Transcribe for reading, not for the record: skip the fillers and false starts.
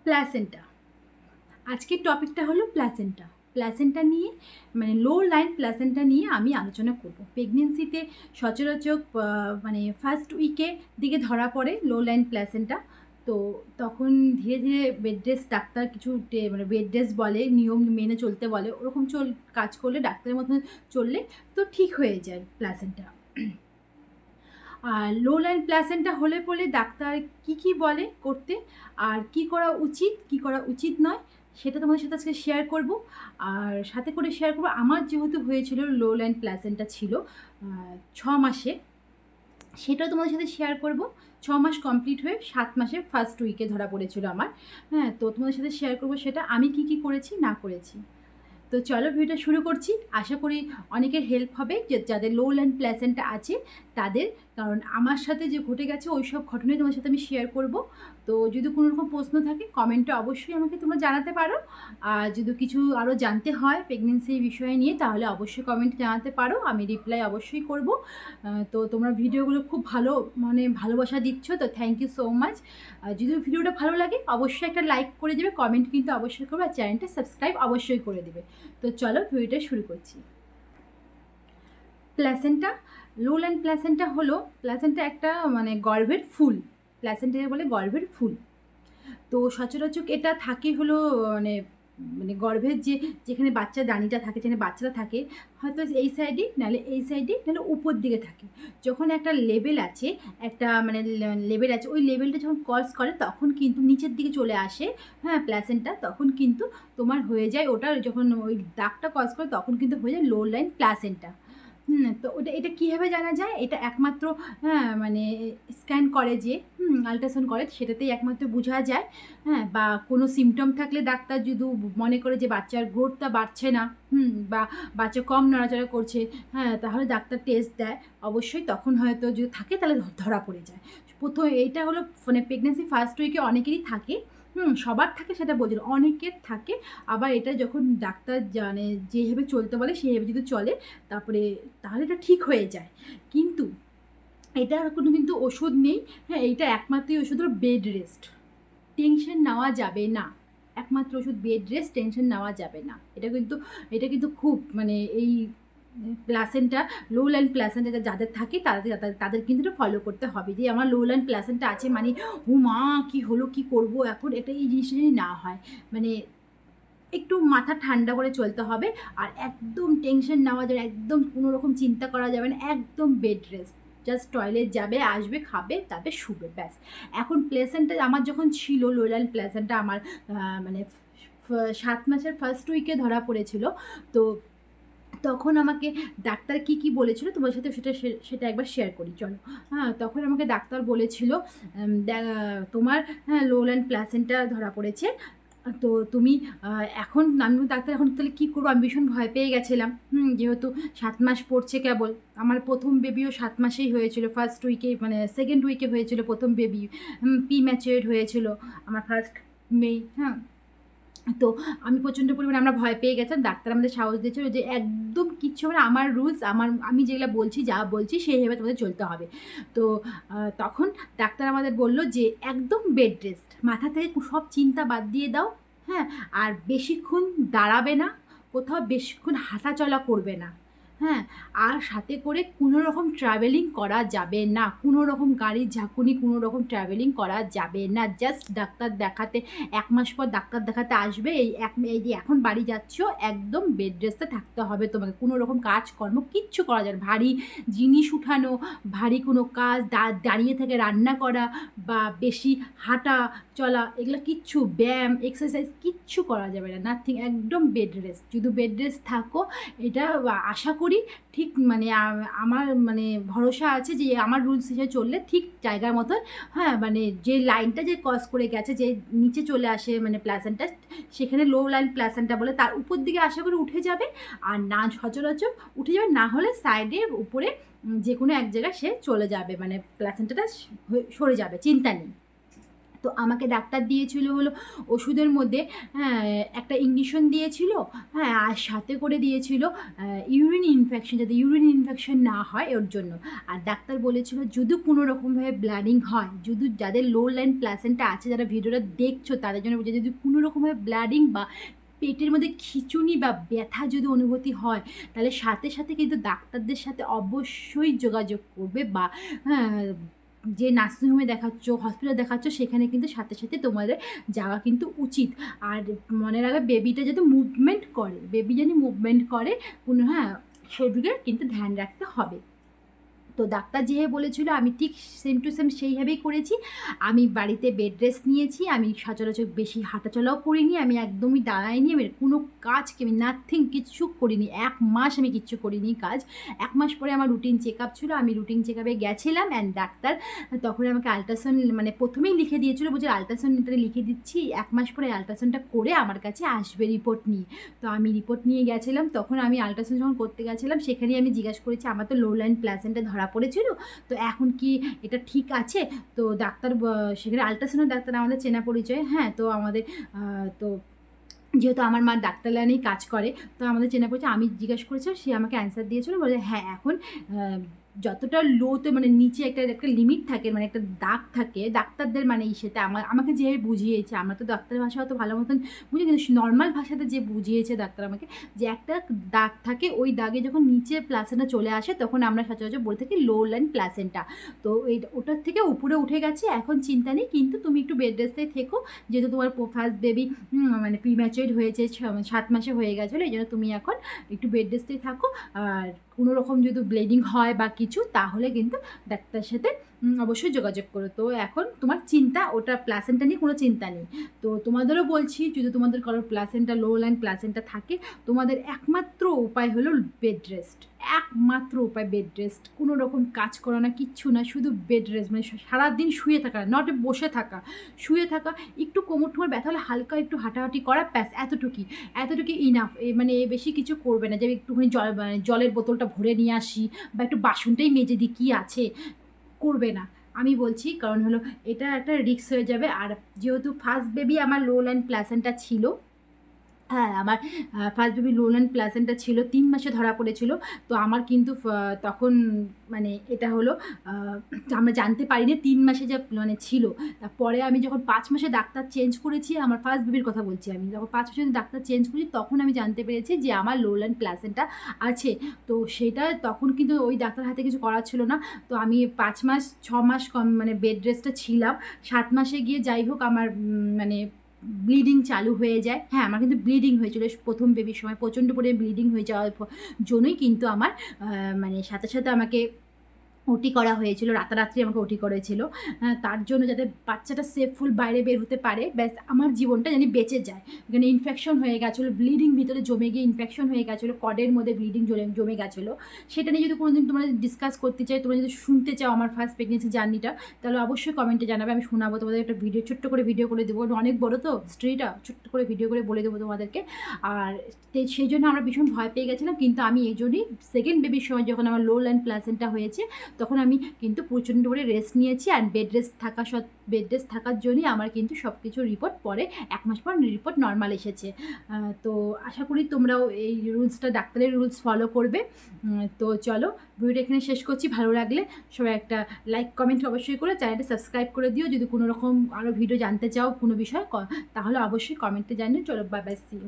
Placenta. আজকের টপিকটা হলো প্ল্যাসেন্টা। প্ল্যাসেন্টা নিয়ে মানে লো লাইন প্ল্যাসেন্টা নিয়ে আমি আলোচনা করব। প্রেগনেন্সিতে সচরাচর মানে ফার্স্ট উইকে দিকে ধরা পড়ে লো লাইন প্ল্যাসেন্টা। তো তখন ধীরে ধীরে বেড রেস্ট ডাক্তার কিছু মানে বেড রেস্ট বলে, নিয়ম মেনে চলতে বলে, ওরকম কাজ করলে ডাক্তারের মতন চললে তো ঠিক হয়ে যায় প্ল্যাসেন্টা। আর লো লাইন প্ল্যাসেন্টা হলে পরে ডাক্তার কি বলে করতে, আর কি করা উচিত কি করা উচিত নয়, সেটা তোমাদের সাথে আজকে শেয়ার করব। আর সাথে করে শেয়ার করবো আমার যেহেতু হয়েছিল লো লাইন প্ল্যাসেন্টা ছিল 6 মাসে, সেটাও তোমাদের সাথে শেয়ার করব। 6 মাস কমপ্লিট হয়ে 7 মাসে ফার্স্ট উইকে ধরা পড়েছিল আমার। হ্যাঁ, তো তোমাদের সাথে শেয়ার করবো সেটা আমি কি করেছি না করেছি। তো চলো ভিডিওটা শুরু করছি। আশা করি অনেকের হেল্প হবে যে যাদের লো লাইন প্ল্যাসেন্টা আছে তাদের, কারণ আমার সাথে যে ঘটে গেছে ওই সব ঘটনাই তোমার সাথে আমি শেয়ার করব। তো যদি কোনো রকম প্রশ্ন থাকে কমেন্টে অবশ্যই আমাকে তোমরা জানাতে পারো। আর যদি কিছু আরও জানতে হয় প্রেগনেন্সি বিষয় নিয়ে তাহলে অবশ্যই কমেন্টে জানাতে পারো, আমি রিপ্লাই অবশ্যই করব। তো তোমরা ভিডিওগুলো খুব ভালো মানে ভালোবাসা দিচ্ছ, তো থ্যাংক ইউ সো মাচ। যদি ভিডিওটা ভালো লাগে অবশ্যই একটা লাইক করে দেবে, কমেন্ট কিন্তু অবশ্যই করবে, আর চ্যানেলটা সাবস্ক্রাইব অবশ্যই করে দেবে। তো চলো ভিডিওটা শুরু করছি। প্ল্যাসেন্টা, লো লাইন প্ল্যাসেন্টা হলো, প্ল্যাসেন্টা একটা মানে গর্ভের ফুল, প্ল্যাসেন্টা বলে গর্ভের ফুল। তো সচরাচর এটা থাকে হলো মানে মানে গর্ভের যেখানে বাচ্চা দানিটা থাকে, যেখানে বাচ্চাটা থাকে, হয়তো এই সাইডে নাহলে এই সাইডে নাহলে উপর দিকে থাকে। যখন একটা লেভেল আছে, একটা মানে লেভেল আছে, ওই লেভেলটা যখন ক্রস করে তখন কিন্তু নিচের দিকে চলে আসে। হ্যাঁ, প্ল্যাসেন্টা তখন কিন্তু তোমার হয়ে যায় ওটা, যখন ওই দাগটা ক্রস করে তখন কিন্তু হয়ে যায় লো লাইন প্ল্যাসেন্টা। তো এটা কীভাবে জানা যায়? এটা একমাত্র হ্যাঁ মানে স্ক্যান করে যে আল্ট্রাসাউন্ড করে সেটাতেই একমাত্র বোঝা যায়। হ্যাঁ, বা কোনো সিমটম থাকলে ডাক্তার যদি মনে করে যে বাচ্চার গ্রোথটা বাড়ছে না, বা বাচ্চা কম নড়াচড়া করছে, হ্যাঁ তাহলে ডাক্তার টেস্ট দেয় অবশ্যই, তখন হয়তো যদি থাকে তাহলে ধরা পড়ে যায়। প্রথম এইটা হলো মানে প্রেগনেন্সি ফার্স্ট উইকে অনেকেরই থাকে। সবার থাকে সেটা বোঝেন, অনেকের থাকে। আবার এটা যখন ডাক্তার জানে যেভাবে চলতে বলে সেইভাবে যদি চলে তারপরে তাহলে এটা ঠিক হয়ে যায়। কিন্তু এটার কোনো কিন্তু ওষুধ নেই। হ্যাঁ, এইটা একমাত্রই ওষুধ হলো বেড রেস্ট। টেনশন নেওয়া যাবে না, একমাত্র ওষুধ বেড রেস্ট, টেনশন নেওয়া যাবে না। এটা কিন্তু খুব মানে এই প্লাসেন্টা, লো লাইন প্লাসেন্টা যাদের থাকে তাদের কিন্তু এটা ফলো করতে হবে, যে আমার লো লাইন প্লাসেন্টা আছে মানে ও মা কী হলো কী করবো এখন, এটা এই জিনিসটা যদি না হয় মানে একটু মাথা ঠান্ডা করে চলতে হবে। আর একদম টেনশন নেওয়া যাবে, একদম কোনো রকম চিন্তা করা যাবে না, একদম বেড রেস্ট। জাস্ট টয়লেট যাবে, আসবে, খাবে, তারপরে শুবে, ব্যাস। এখন প্লেসেন্টটা আমার যখন ছিল লো লাইন প্লেসেন্টটা আমার মানে 7 মাসের ফার্স্ট উইকে ধরা পড়েছিল। তো তখন আমাকে ডাক্তার কি বলেছিল তোমার সাথে সেটা একবার শেয়ার করি চলো। হ্যাঁ, তখন আমাকে ডাক্তার বলেছিল তোমার হ্যাঁ লো লাইন প্ল্যাসেন্টা ধরা পড়েছে। তো তুমি এখন আমি ডাক্তার এখন তাহলে কী করবো, আমি ভীষণ ভয় পেয়ে গেছিলাম। যেহেতু 7 মাস পড়ছে কেবল, আমার প্রথম বেবিও 7 মাসেই হয়েছিল, ফার্স্ট উইকে মানে সেকেন্ড উইকে হয়েছিল প্রথম বেবি, প্রি ম্যাচিওর হয়েছিল আমার ফার্স্ট মেয়ে। হ্যাঁ, তো আমি প্রচণ্ড পরিমাণে আমরা ভয় পেয়ে গেছিলাম। ডাক্তার আমাদের সাহস দিয়েছিল যে একদম কিচ্ছু হবে না, আমার রুলস, আমি যেগুলো বলছি যা বলছি সেইভাবে তোমাদের চলতে হবে। তো তখন ডাক্তার আমাদের বলল যে একদম বেড রেস্ট, মাথা থেকে সব চিন্তা বাদ দিয়ে দাও। হ্যাঁ, আর বেশিক্ষণ দাঁড়াবে না, কোথাও বেশিক্ষণ হাঁটাচলা করবে না। হ্যাঁ, আর সাথে করে কোনো রকম ট্রাভেলিং করা যাবে না, কোনো রকম গাড়ির ঝাঁকুনি, কোনো রকম ট্রাভেলিং করা যাবে না। জাস্ট ডাক্তার দেখাতে 1 মাস পর ডাক্তার দেখাতে আসবে, এই যে এখন বাড়ি যাচ্ছ একদম বেড রেস্টে থাকতে হবে তোমাকে, কোনো রকম কাজকর্ম কিচ্ছু করা যাবে না, ভারী জিনিস উঠানো, ভারী কোনো কাজ, দাঁড়িয়ে থেকে রান্না করা বা বেশি হাঁটা চলা, এগুলো কিচ্ছু, ব্যায়াম এক্সারসাইজ কিচ্ছু করা যাবে না, নাথিং, একদম বেড রেস্ট। যদি বেড রেস্ট থাকো এটা আশা করি ঠিক মানে আমার মানে ভরসা আছে যে আমার রুলস হিসেবে চললে ঠিক জায়গার মতন, হ্যাঁ মানে যে লাইনটা যে ক্রস করে গেছে, যে নিচে চলে আসে মানে প্ল্যাসেন্টা, সেখানে লো লাইন প্ল্যাসেন্টা বলে, তার উপর দিকে আশা করি উঠে যাবে। আর না সচরাচর উঠে যাবে, না হলে সাইডে উপরে যে কোনো এক জায়গায় সে চলে যাবে, মানে প্ল্যাসেন্টাটা সরে যাবে, চিন্তা নেই। তো আমাকে ডাক্তার দিয়েছিল হলো ওষুধের মধ্যে, হ্যাঁ, একটা ইঞ্জেকশন দিয়েছিল, হ্যাঁ, আর সাথে করে দিয়েছিল ইউরিন ইনফেকশন, যাতে ইউরিন ইনফেকশন না হয় ওর জন্য। আর ডাক্তার বলেছিল যদি কোনো রকমভাবে ব্লাডিং হয়, যদি যাদের লো লাইন প্লাসেন্টা আছে, যারা ভিডিওটা দেখছো তাদের জন্য বলছে, যদি কোনো রকমভাবে ব্লাডিং বা পেটের মধ্যে খিঁচুনি বা ব্যথা যদি অনুভূতি হয়, তাহলে সাথে সাথে কিন্তু ডাক্তারদের সাথে অবশ্যই যোগাযোগ করবে, বা হ্যাঁ, যে নার্সিংহোমে দেখাচ্ছ, হসপিটালে দেখাচ্ছ, সেখানে কিন্তু সাথে সাথে তোমাদের যাওয়া কিন্তু উচিত। আর মনে রাখবে বেবিটা যাতে মুভমেন্ট করে, বেবি যেন মুভমেন্ট করে কোনো, হ্যাঁ, সেদিকে কিন্তু ধ্যান রাখতে হবে। তো ডাক্তার যেভাবে বলেছিল আমি ঠিক সেম টু সেম সেইভাবেই করেছি। আমি বাড়িতে বেড রেস্ট নিয়েছি, আমি সচরাচর বেশি হাঁটাচলাও করিনি, আমি একদমই দাঁড়াইনি, আমি কোনো কাজকে আমি নাথিং কিচ্ছু করিনি, 1 মাস আমি কিচ্ছু করিনি কাজ। 1 মাস পরে আমার রুটিন চেক আপ ছিল, আমি রুটিন চেক আপে গেছিলাম, অ্যান্ড ডাক্তার তখন আমাকে আলট্রাসাউন্ড মানে প্রথমেই লিখে দিয়েছিলো, বলছে আলট্রাসাউন্ডটা লিখে দিচ্ছি, 1 মাস পরে আলট্রাসাউন্ডটা করে আমার কাছে আসবে রিপোর্ট নিয়ে। তো আমি রিপোর্ট নিয়ে গেছিলাম, তখন আমি আলট্রাসাউন্ড যখন করতে গেছিলাম সেখানেই আমি জিজ্ঞাসা করেছি আমার তো লো লাইন প্লাসেন্টা ধরা পড়েছিল, তো এখন কি এটা ঠিক আছে? তো ডাক্তার সেখানে আলট্রাসাউন্ডের ডাক্তার আমাদের চেনা পরিচয়, হ্যাঁ, তো আমাদের তো যেহেতু আমার মা ডাক্তার লাইনেই কাজ করে, তো আমাদের চেনা পরিচয়, আমি জিজ্ঞাসা করেছিলাম, সে আমাকে অ্যান্সার দিয়েছিল, বলে হ্যাঁ এখন যতটা লোতে মানে নিচে একটা একটা লিমিট থাকে, মানে একটা দাগ থাকে ডাক্তারদের মানে ইসেতে, আমাকে যে বুঝিয়েছে, আমরা তো ডাক্তার ভাষা অত ভালো মতন বুঝি, কিন্তু নর্মাল ভাষাতে যে বুঝিয়েছে ডাক্তার আমাকে, যে একটা দাগ থাকে, ওই দাগে যখন নিচে প্লাসেন্টা চলে আসে তখন আমরা সচরাচর বলে থাকি লো লাইন প্লাসেন্টা। তো ওটার থেকে উপরে উঠে গেছে, এখন চিন্তা নেই, কিন্তু তুমি একটু বেড রেস্টে থেকো, যেহেতু তোমার ফার্স্ট বেবি মানে প্রিম্যাচুয়ার হয়েছে, 7 মাসে হয়ে গেছিলো, এই জন্য তুমি এখন একটু বেড রেস্টেই থাকো। আর কোনো রকম যদি ব্লিডিং হয় বা কিছু, তাহলে কিন্তু ডাক্তারের সাথে অবশ্যই যোগাযোগ করো। তো এখন তোমার চিন্তা ওটা প্লাসেন্টা নিয়ে কোনো চিন্তা নেই। তো তোমাদেরও বলছি, যদি তোমাদের কারোর প্লাসেন্টা লো লাইন প্লাসেন্টা থাকে, তোমাদের একমাত্র উপায় হলো বেড রেস্ট, একমাত্র উপায় বেড রেস্ট, কোনো রকম কাজ করো না, কিচ্ছু না, শুধু বেড রেস্ট, মানে সারাদিন শুয়ে থাকা, নট বসে থাকা, শুয়ে থাকা, একটু কোমর টোমর ব্যথা হলে হালকা একটু হাঁটাহাঁটি করা, ব্যাস এতটুকুই ইনাফ। মানে বেশি কিছু করবে না, যে একটুখানি মানে জলের বোতলটা ভরে নিয়ে আসি, বা একটু বাসনটাই মেজে দিই, কী আছে, করবে না আমি বলছি, কারণ হলো এটা একটা রিস্ক হয়ে যাবে। আর যেহেতু ফার্স্ট বেবি আমার লো লাইন প্লাসেন্টা ছিল, হ্যাঁ, আমার ফার্স্ট বেবি লো লাইন প্লাসেন্টা ছিল, 3 মাসে ধরা পড়েছিল। তো আমার কিন্তু তখন মানে এটা হলো আমরা জানতে পারিনি 3 মাসে যে মানে ছিল। তারপরে আমি যখন 5 মাসে ডাক্তার চেঞ্জ করেছি, আমার ফার্স্ট বেবির কথা বলছি, আমি যখন 5 মাসে ডাক্তার চেঞ্জ করেছি, তখন আমি জানতে পেরেছি যে আমার লো লাইন প্লাসেন্টা আছে। তো সেটা তখন কিন্তু ওই ডাক্তার হাতে কিছু করার ছিল না। তো আমি 5 মাস 6 মাস মানে বেড রেস্টে ছিলাম। 7 মাসে গিয়ে যাই হোক আমার মানে ব্লিডিং চালু হয়ে যায়। হ্যাঁ, আমার কিন্তু ব্লিডিং হয়েছিল প্রথম বেবির সময়, প্রচণ্ড পরিমাণে ব্লিডিং হয়ে যাওয়ার জন্যই কিন্তু আমার মানে সাথে সাথে আমাকে ওটি করা হয়েছিল, রাতারাত্রি আমাকে ওটি করেছিল, তার জন্য যাতে বাচ্চাটা সেফফুল বাইরে বের হতে পারে, ব্যাস আমার জীবনটা জানি বেঁচে যায়। এখানে ইনফেকশন হয়ে গেছিলো, ব্লিডিং ভিতরে জমে গিয়ে ইনফেকশন হয়ে গেছিলো, কডের মধ্যে ব্লিডিং জমে গেছিলো। সেটা নিয়ে যদি কোনো দিন তোমরা ডিসকাস করতে চাই, তোমরা যদি শুনতে চাও আমার ফার্স্ট প্রেগনেন্সি জার্নিটা, তাহলে অবশ্যই কমেন্টে জানাবে, আমি শোনাবো তোমাদের, একটা ভিডিও ছোট্ট করে ভিডিও করে দেবো, অনেক বড়ো তো স্টোরিটা, ছোট্ট করে ভিডিও করে বলে দেবো তোমাদেরকে। আর সেই জন্য আমরা ভীষণ ভয় পেয়ে গেছিলাম, কিন্তু আমি এই জন্যই সেকেন্ড বেবির সময় যখন আমার লো লাইন প্লাসেন্টা হয়েছে, তখন আমি কিন্তু প্রচণ্ড করে রেস্ট নিয়েছি, আর বেড রেস্ট থাকার জন্যই আমার কিন্তু সব কিছু রিপোর্ট পরে 1 মাস পর রিপোর্ট নর্মাল এসেছে। তো আশা করি তোমরাও এই রুলসটা, ডাক্তারের রুলস ফলো করবে। তো চলো ভিডিওটা এখানে শেষ করছি, ভালো লাগলে সবাই একটা লাইক কমেন্ট অবশ্যই করে চ্যানেলটা সাবস্ক্রাইব করে দিও। যদি কোনো রকম আরও ভিডিও জানতে চাও কোনো বিষয়, তাহলে অবশ্যই কমেন্টে জানিও। চলো, বাই বাই, সি ইউ।